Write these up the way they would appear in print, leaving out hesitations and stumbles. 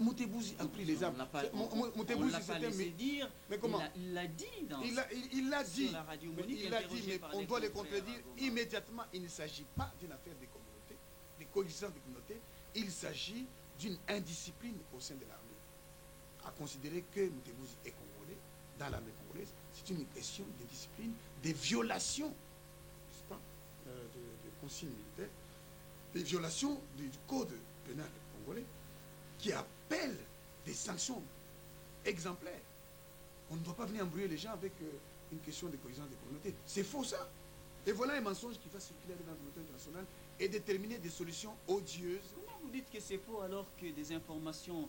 Moutebouzi a pris les armes. On l'a pas laissé dire. Mais comment? Il l'a dit il l'a dit. Sur la radio Monique, il l'a dit, mais on doit le contredire immédiatement. Il ne s'agit pas d'une affaire de communauté, de coexistence de communautés. Il s'agit d'une indiscipline au sein de l'armée. À considérer que Moutebouzi est congolais, dans l'armée congolaise, c'est une question de discipline, de violation, n'est-ce pas, de consignes militaires, des violations du code pénal congolais qui appellent des sanctions exemplaires. On ne doit pas venir embrouiller les gens avec une question de cohésion des communautés. C'est faux ça. Et voilà un mensonge qui va circuler dans la communauté internationale et déterminer des solutions odieuses. Comment vous dites que c'est faux alors que des informations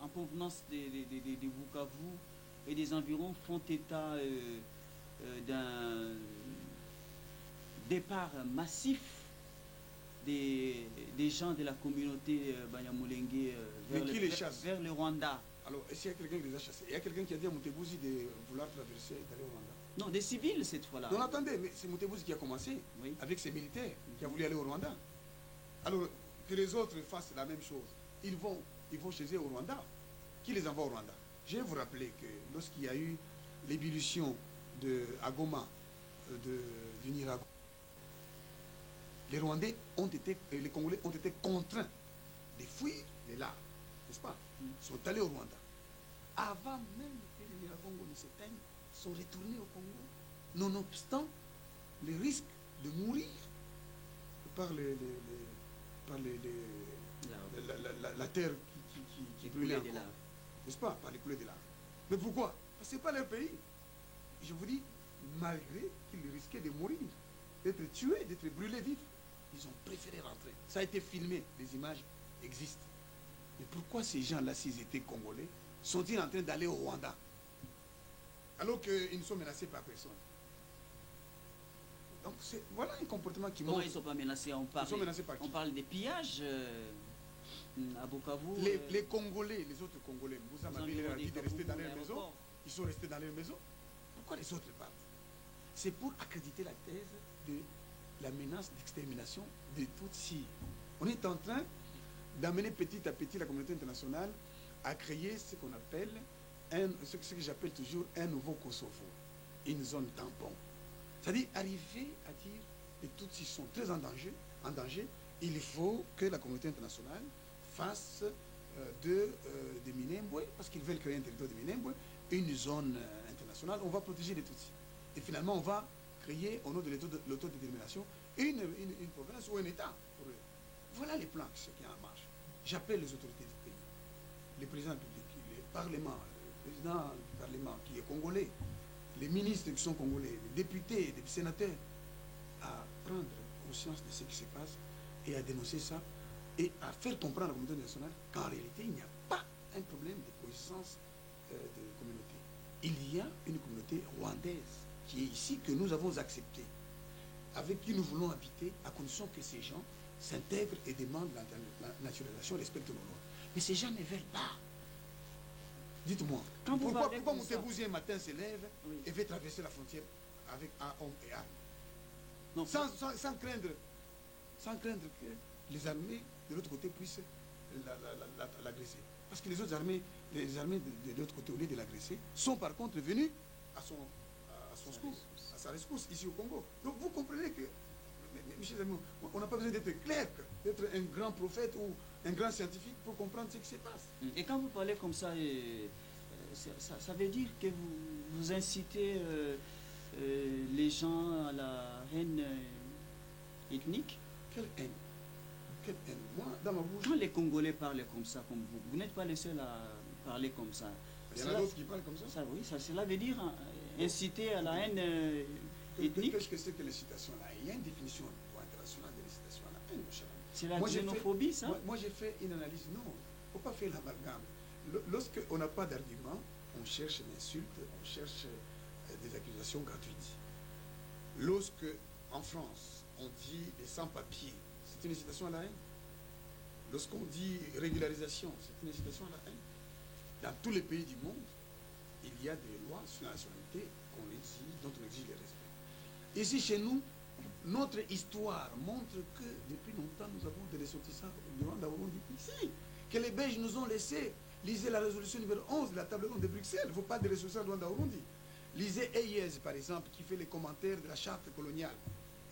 en provenance des Bukavu et des environs font état d'un départ massif des gens de la communauté Banyamulenge vers le Rwanda? Alors, est-ce qu'il y a quelqu'un qui les a chassés? Il y a quelqu'un qui a dit à Moutebouzi de vouloir traverser et d'aller au Rwanda? Non, des civils cette fois-là. Non, attendez, mais c'est Moutebouzi qui a commencé, oui, avec ses militaires, qui a voulu aller au Rwanda. Alors, que les autres fassent la même chose. Ils vont chez eux au Rwanda. Qui les envoie au Rwanda? Je vais vous rappeler que lorsqu'il y a eu l'ébullition à Goma du Nicaragua, les Rwandais les Congolais ont été contraints de fuir les larmes, n'est-ce pas? Ils sont allés au Rwanda. Avant même que les Niragongo ne s'éteignent, ils sont retournés au Congo, nonobstant le risque de mourir par la terre qui brûlait encore, n'est-ce pas? Par les coulées de larmes. Mais pourquoi? Parce que ce n'est pas leur pays. Je vous dis, malgré qu'ils risquaient de mourir, d'être tués, d'être brûlés vifs, ils ont préféré rentrer. Ça a été filmé, les images existent. Mais pourquoi ces gens-là, s'ils étaient congolais, sont-ils en train d'aller au Rwanda alors qu'ils ne sont menacés par personne? Donc voilà un comportement qui montre... Comment ils ne sont pas menacés? Ils sont menacés par qui? On parle des pillages à Bukavu. Les Congolais, les autres Congolais, vous avez dit de rester dans leur maison. Ils sont restés dans leur maison. Pourquoi les autres partent? C'est pour accréditer la thèse de la menace d'extermination de Tutsis. On est en train d'amener petit à petit la communauté internationale à créer ce qu'on appelle, ce que j'appelle toujours un nouveau Kosovo, une zone tampon. C'est-à-dire arriver à dire que les Tutsis sont très en danger, il faut que la communauté internationale fasse de Minembwe, parce qu'ils veulent créer un territoire de Minembwe, une zone internationale, on va protéger les Tutsis. Et finalement, on va créer, au nom de l'autodétermination, une province ou un État pour eux. Voilà les plans qui sont en marche. J'appelle les autorités du pays, les présidents publics, les parlements, le président du Parlement qui est congolais, les ministres qui sont congolais, les députés, les sénateurs, à prendre conscience de ce qui se passe et à dénoncer ça et à faire comprendre à la communauté internationale qu'en réalité, il n'y a pas un problème de coexistence de communauté. Il y a une communauté rwandaise qui est ici, que nous avons acceptée, avec qui nous voulons habiter, à condition que ces gens s'intègrent et demandent la naturalisation, respectent nos lois. Mais ces gens ne veulent pas. Dites-moi, pourquoi Moutebouzi un matin se lève et veut traverser la frontière avec un homme et armes? Non, sans craindre que les armées de l'autre côté puissent l'agresser. Parce que les autres armées, de l'autre côté, au lieu de l'agresser, sont par contre venues à son secours, à sa rescousse ici au Congo. Donc vous comprenez que, mes chers amis, on n'a pas besoin d'être clerc, d'être un grand prophète ou un grand scientifique pour comprendre ce qui se passe. Et quand vous parlez comme ça, ça veut dire que vous incitez les gens à la haine ethnique? Quelle haine? Quelle haine? Moi, dans ma bouche... Quand les Congolais parlent comme ça, comme vous n'êtes pas les seuls à parler comme ça. Il y en a d'autres qui parlent comme ça? Oui, cela veut dire inciter à la haine ethnique. Qu'est-ce que c'est que l'incitation là? Il y a une définition au niveau international de l'incitation à la haine, mon cher ami. C'est la xénophobie, ça? Moi, j'ai fait une analyse. Non, il ne faut pas faire l'amalgame. Lorsqu'on n'a pas d'argument, on cherche l'insulte, on cherche des accusations gratuites. Lorsque, en France, on dit les sans-papiers, c'est une incitation à la haine. Lorsqu'on dit régularisation, c'est une incitation à la haine. Dans tous les pays du monde, il y a des lois sur la nationalité dont on exige le respect. Ici, chez nous, notre histoire montre que depuis longtemps, nous avons des ressortissants du Rwanda, Burundi, ici. que les Belges nous ont laissé. Lisez la résolution numéro 11 de la table ronde de Bruxelles. Il ne faut pas de résolution de Rwanda-Urundi. Lisez Eyez, par exemple, qui fait les commentaires de la charte coloniale.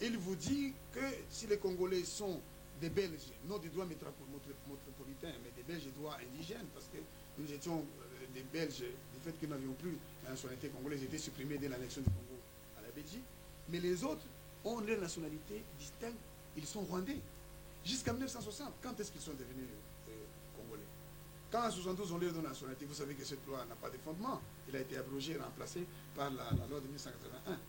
Il vous dit que si les Congolais sont des Belges, non des droits métropolitains, mais des Belges de droits indigènes, parce que nous étions des Belges, du fait que nous n'avions plus la nationalité congolaise, était supprimée dès l'annexion du Congo à la Belgique. Mais les autres ont leur nationalité distincte, ils sont rwandais. Jusqu'à 1960, quand est-ce qu'ils sont devenus congolais? Quand en 1972 on leur donne la nationalité, vous savez que cette loi n'a pas de fondement. Il a été abrogé et remplacé par la loi de 1981.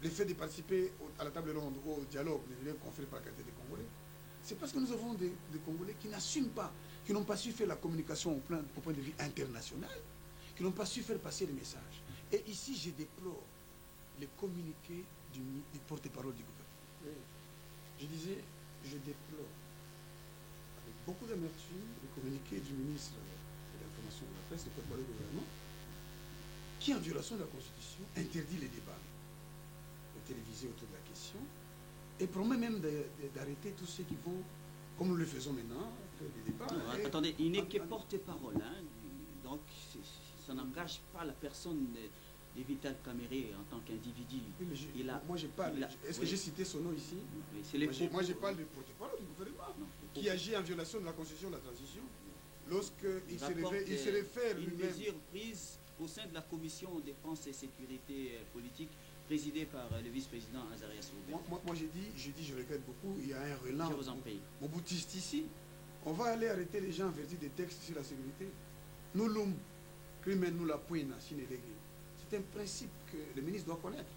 Le fait de participer à la table ronde ou au dialogue ne devient conféré par la qualité des Congolais. C'est parce que nous avons des Congolais qui n'assument pas, qui n'ont pas su faire la communication au point de vue international, qui n'ont pas su faire passer les messages. Et ici, je déplore les communiqués du porte-parole du gouvernement. Je disais, je déplore avec beaucoup d'amertume le communiqué du ministre de l'Information de la Presse, le porte-parole du gouvernement, qui, en violation de la Constitution, interdit les débats télévisés autour de la question et promet même d'arrêter tous ceux qui vont, comme nous le faisons maintenant, faire des débats. Non, attendez, il n'est que porte-parole, hein, donc ça n'engage pas la personne de Vital Kamerhe en tant qu'individu. Moi, je parle. Est-ce que j'ai cité son nom ici? Moi, je parle du porte-parole du gouvernement qui agit en violation de la Constitution de la transition. Lorsqu'il se réfère une lui-même. mesure prise au sein de la commission défense et sécurité politique présidée par le vice-président Azarias Roubert. Moi j'ai dit, je regrette beaucoup, il y a un relan Je vous en prie. Mon boutiste ici. On va aller arrêter les gens en vertu des textes sur la sécurité. Nous l'homme, crimen nous la poina, c'est un principe que le ministre doit connaître.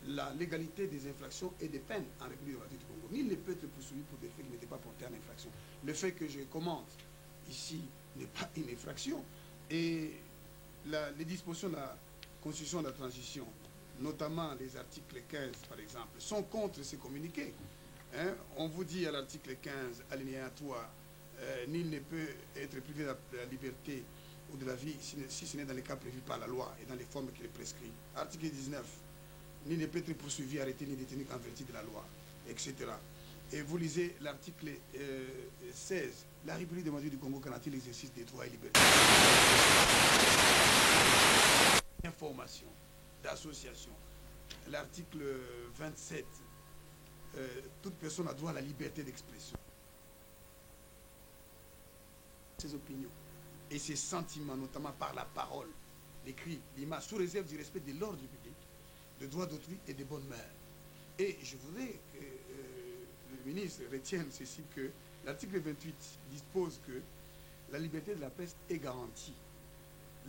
La légalité des infractions et des peines en République démocratique du Congo. Nul ne peut être poursuivi pour des faits qui n'étaient pas portés en infraction. Le fait que je commente ici n'est pas une infraction. Et les dispositions de la Constitution de la transition, notamment les articles 15 par exemple, sont contre ces communiqués. Hein? On vous dit à l'article 15, alinéa 3, nul ne peut être privé de la liberté ou de la vie si ce n'est dans les cas prévus par la loi et dans les formes qui les prescrit. Article 19, nul ne peut être poursuivi, arrêté ni détenu qu'en vertu de la loi, etc. Et vous lisez l'article 16, la République démocratique du Congo garantit l'exercice des droits et libertés. Information, d'association. L'article 27, toute personne a droit à la liberté d'expression. Ses opinions et ses sentiments, notamment par la parole, l'écrit, l'image, sous réserve du respect de l'ordre public, des droits d'autrui et des bonnes mœurs. Et je voudrais que le ministre retienne ceci, que l'article 28 dispose que la liberté de la presse est garantie.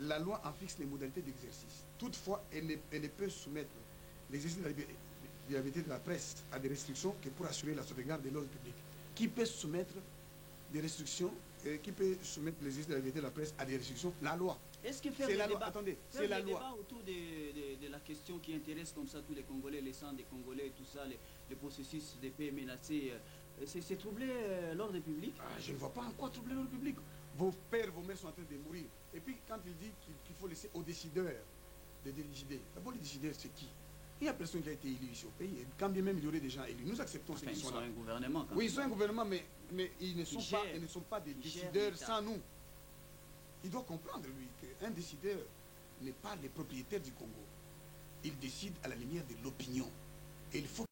La loi en fixe les modalités d'exercice. Toutefois, elle ne peut soumettre l'exercice de la liberté de la presse à des restrictions que pour assurer la sauvegarde de l'ordre public. Qui peut soumettre des restrictions, qui peut soumettre l'exercice de la liberté de la presse à des restrictions? La loi. Est-ce que faire des des débats, attendez, c'est la loi. Débats autour de la question qui intéresse comme ça tous les Congolais, les sangs des Congolais, tout ça, les processus de paix menacés, c'est troubler l'ordre public? Je ne vois pas en quoi troubler l'ordre public. Vos pères, vos mères sont en train de mourir. Et puis, quand il dit qu'il faut laisser aux décideurs de décider, d'abord les décideurs, c'est qui? Il n'y a personne qui a été élu ici au pays. Et quand bien même il y aurait des gens élus, nous acceptons ceux qui sont là. Ils sont un gouvernement. Oui, ils sont un gouvernement, mais ils ne sont pas des décideurs sans nous. Il doit comprendre, lui, qu'un décideur n'est pas le propriétaire du Congo. Il décide à la lumière de l'opinion. Et il faut